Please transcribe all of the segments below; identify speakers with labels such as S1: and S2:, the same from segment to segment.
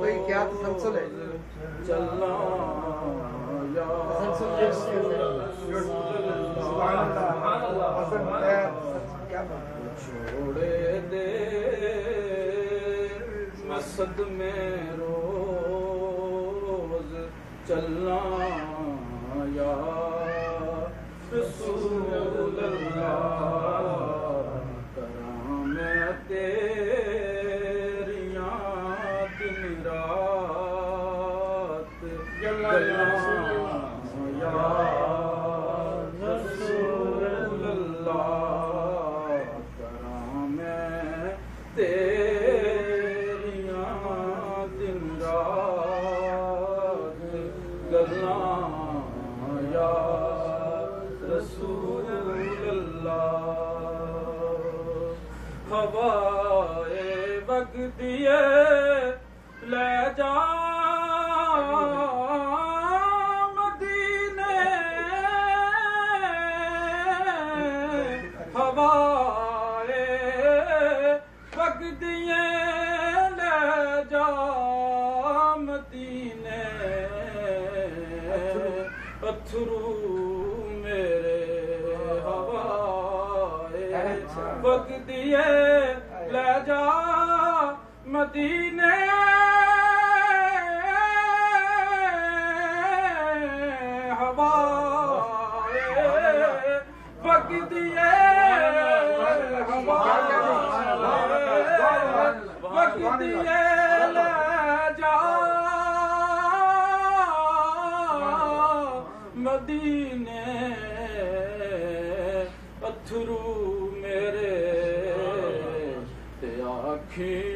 S1: भाई क्या तसलसल है
S2: चलना छोड़े दे मसद में रोज चलना या रसूल अल्लाह कराम तेरियां दिन रात चलना या रसूल अल्लाह कराम तेरियां दिन रात गल्ला या रसूल अल्लाह हवाए बगदिए ले जा मदीने हवाए बगदिए ले जा मदीने अथरू बगदिए ले जा मदीने हवाए बगदिए बगदिए ले जा मदीने अथरू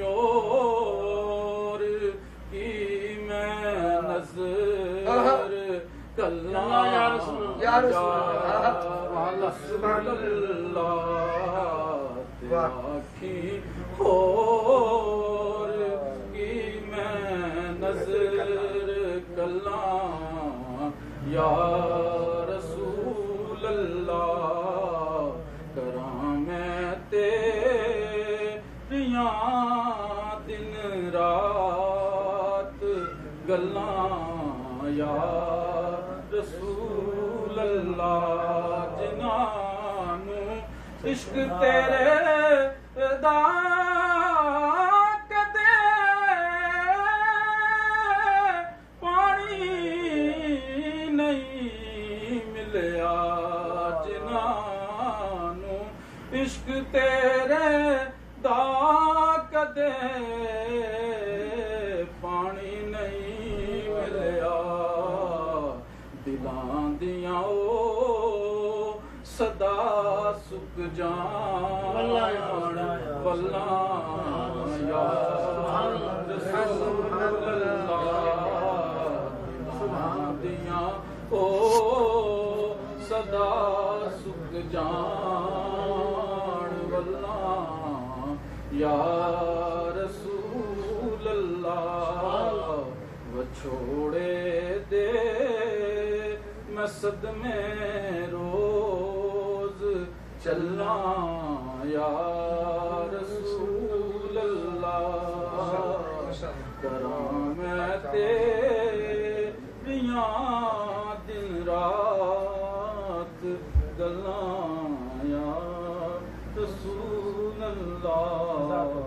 S2: और की मैं नजर कल्ला या रसूल अल्लाह आखी और की मैं नजर कल्ला या रसूल अल्लाह कराम दिन रात गल्ला या रसूल अल्लाह जिन्हानू इश्क तेरे दा कदे पानी नहीं मिलया जिन्हानू इश्क तेरे दा कदे पानी नहीं मिलया दिलां दियां ओ सदा सुक जान वल्ला या रसूल अल्लाह दिलां दियां ओ सदा सुक जान वल्ला या रसूल अल्लाह वो छोड़े दे मसद में रोज चलना या रसूल अल्लाह कराम तेरियां दिन रात गल्ला या रसूल अल्लाह